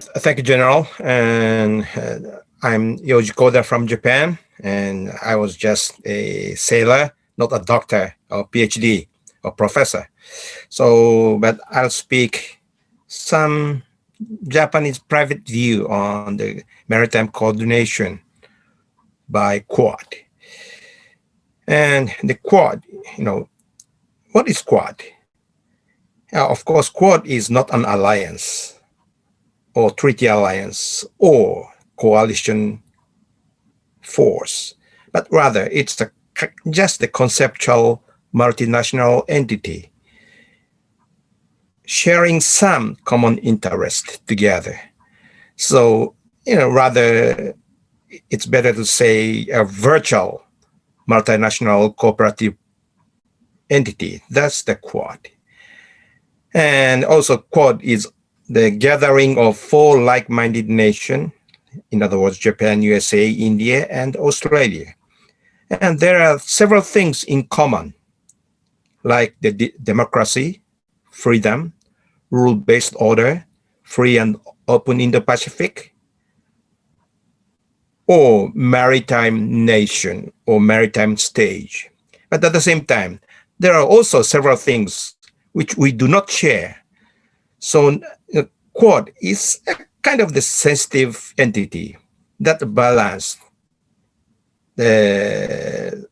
Thank you, General. And I'm Yoji Koda from Japan, and I was just a sailor, not a doctor or PhD or professor. But I'll speak some Japanese private view on the maritime coordination by Quad. And the Quad, what is Quad? Of course, Quad is not an alliance or treaty alliance or coalition force, but rather it's just a conceptual multinational entity sharing some common interest together. So, rather it's better to say a virtual multinational cooperative entity. That's the Quad. And also Quad is the gathering of 4 like-minded nations, in other words, Japan, USA, India, and Australia. And there are several things in common, like the democracy, freedom, rule-based order, free and open Indo-Pacific, or maritime nation or maritime stage. But at the same time, there are also several things which we do not share. So Quad is a kind of the sensitive entity that balance the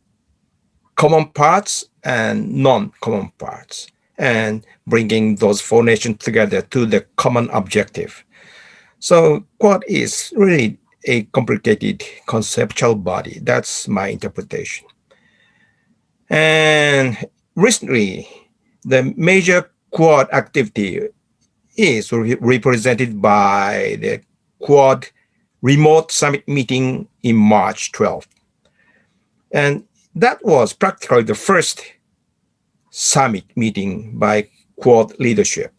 common parts and non-common parts and bringing those 4 nations together to the common objective. So Quad is really a complicated conceptual body. That's my interpretation. And recently, the major Quad activity is represented by the Quad remote summit meeting in March 12th. And that was practically the first summit meeting by Quad leadership.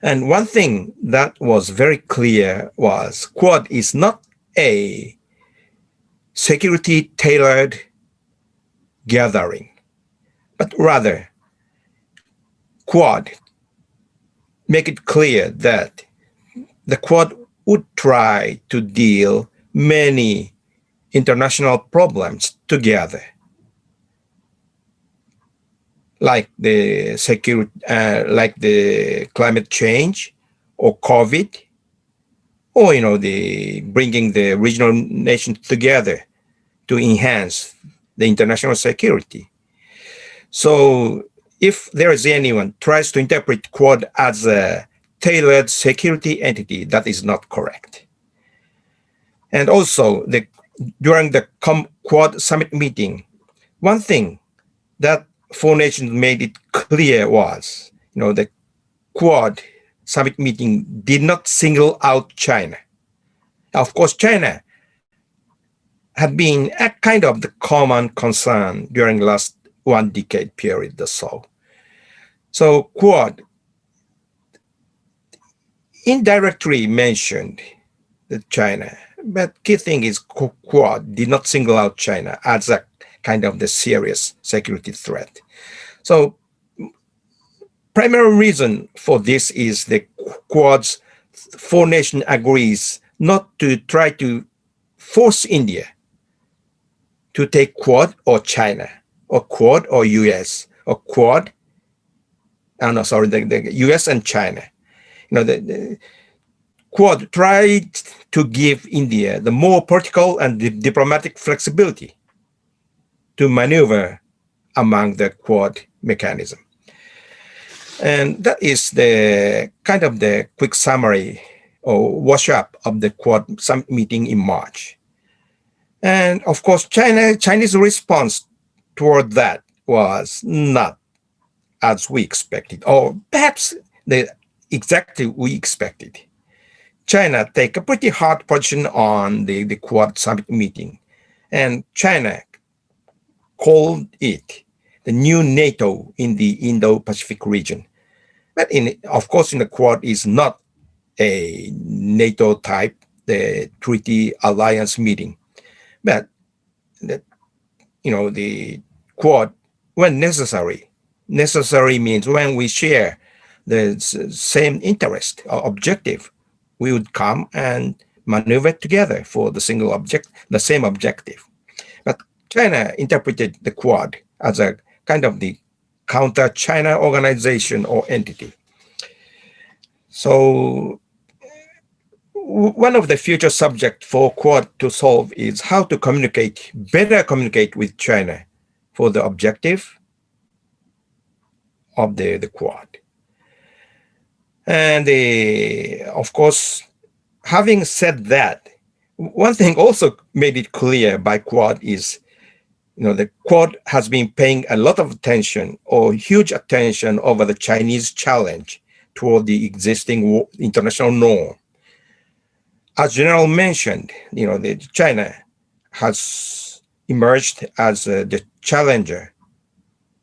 And one thing that was very clear was Quad is not a security-tailored gathering, but rather Quad make it clear that the Quad would try to deal many international problems together, like the security, like the climate change, or COVID, or the bringing the regional nations together to enhance the international security. So if there is anyone tries to interpret Quad as a tailored security entity, that is not correct. And also, during the Quad summit meeting, one thing that 4 nations made it clear was, the Quad summit meeting did not single out China. Of course, China had been a kind of the common concern during the last 1 decade period or so. So Quad indirectly mentioned China, but key thing is Quad did not single out China as a kind of the serious security threat. So primary reason for this is the Quad's 4 nations agrees not to try to force India to take Quad or China, or Quad or US, or Quad, the US and China. The Quad tried to give India the more political and diplomatic flexibility to maneuver among the Quad mechanism. And that is the kind of the quick summary or wash up of the Quad summit meeting in March. And of course, Chinese response toward that was not as we expected, or perhaps exactly we expected. China take a pretty hard position on the Quad summit meeting, and China called it the new NATO in the Indo-Pacific region. But of course, in the Quad is not a NATO type, the treaty alliance meeting. But the Quad, when necessary means when we share the same interest or objective we would come and maneuver together for the single object, the same objective. But China interpreted the Quad as a kind of the counter-China organization or entity. So one of the future subjects for Quad to solve is how to better communicate with China for the objective of the Quad. And of course, having said that, one thing also made it clear by Quad is, the Quad has been paying a lot of attention or huge attention over the Chinese challenge toward the existing international norm. As General mentioned, China has emerged as the challenger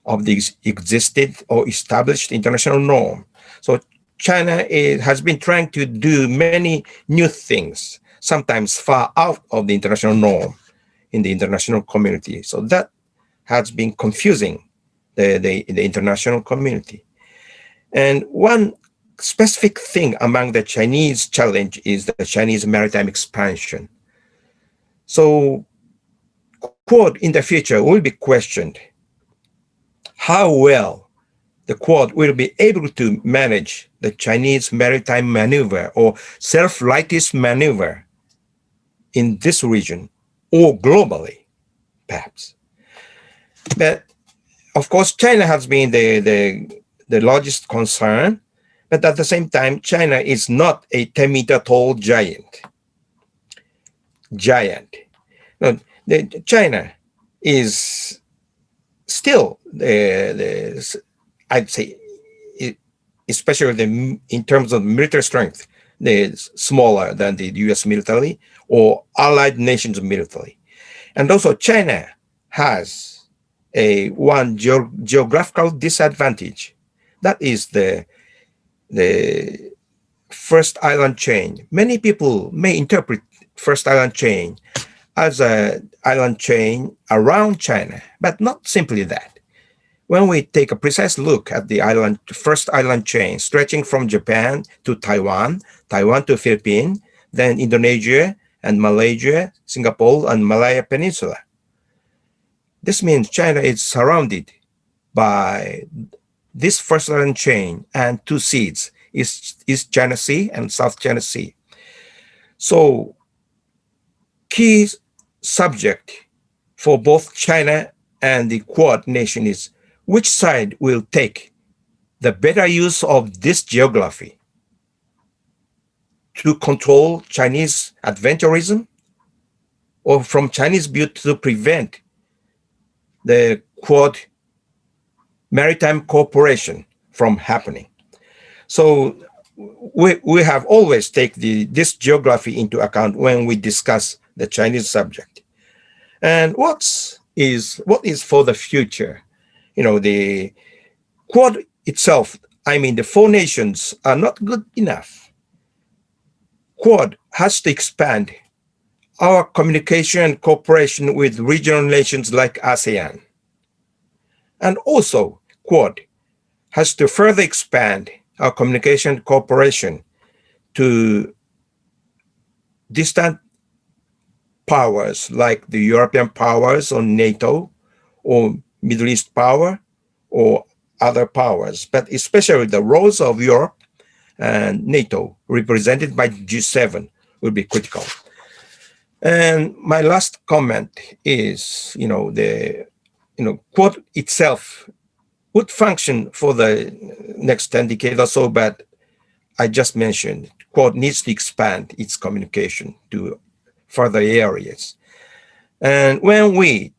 of the existed or established international norm. So China has been trying to do many new things, sometimes far out of the international norm in the international community. So that has been confusing the international community. And one specific thing among the Chinese challenge is the Chinese maritime expansion. So Quad in the future will be questioned how well the Quad will be able to manage the Chinese maritime maneuver or self-righteous maneuver in this region or globally, perhaps. But of course, China has been the largest concern, but at the same time, China is not a 10-meter tall giant. No, China is still I'd say, especially in terms of military strength, smaller than the U.S. military or allied nations military. And also China has one geographical disadvantage. That is the first island chain. Many people may interpret first island chain as an island chain around China, but not simply that. When we take a precise look at the first island chain stretching from Japan to Taiwan, Taiwan to Philippines, then Indonesia and Malaysia, Singapore and Malaya Peninsula. This means China is surrounded by this first island chain and two seas, East China Sea and South China Sea. So key subject for both China and the Quad nation is which side will take the better use of this geography to control Chinese adventurism or from Chinese view to prevent the Quad maritime cooperation from happening. So we have always taken this geography into account when we discuss the Chinese subject. And what is for the future? The Quad itself, the four nations are not good enough. Quad has to expand our communication and cooperation with regional nations like ASEAN. And also, Quad has to further expand our communication cooperation to distant powers like the European powers or NATO or Middle East power or other powers, but especially the roles of Europe and NATO represented by G7 will be critical. And my last comment is, Quad itself would function for the next 10 decades or so, but I just mentioned Quad needs to expand its communication to further areas. And when we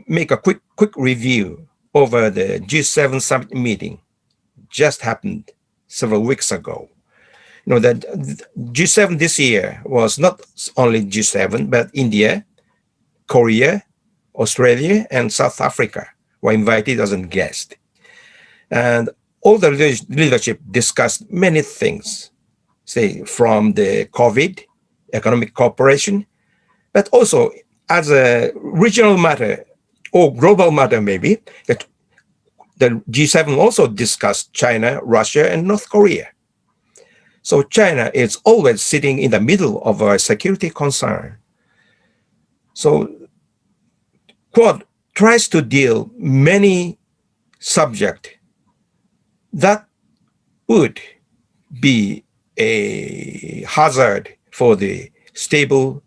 make a quick review over the G7 summit meeting just happened several weeks ago, that G7 this year was not only G7, but India, Korea, Australia, and South Africa were invited as a guest. And all the leadership discussed many things, say from the COVID, economic cooperation, but also as a regional matter or global matter maybe, that the G7 also discussed China, Russia, and North Korea. So China is always sitting in the middle of a security concern. So Quad tries to deal many subjects that would be a hazard for the stable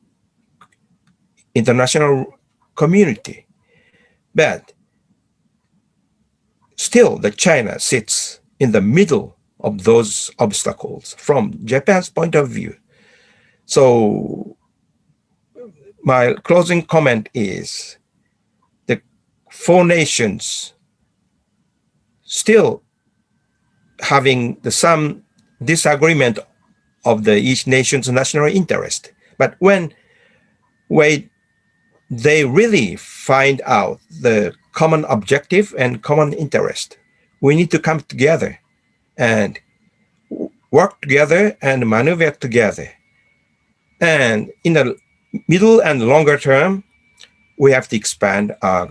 international community. But still, the China sits in the middle of those obstacles from Japan's point of view. So my closing comment is the four nations still having some disagreement of each nation's national interest. But when they really find out the common objective and common interest, we need to come together and work together and maneuver together. And in the middle and longer term, we have to expand our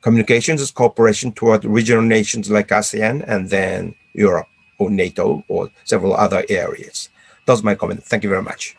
communications cooperation toward regional nations like ASEAN and then Europe or NATO or several other areas. That's my comment. Thank you very much.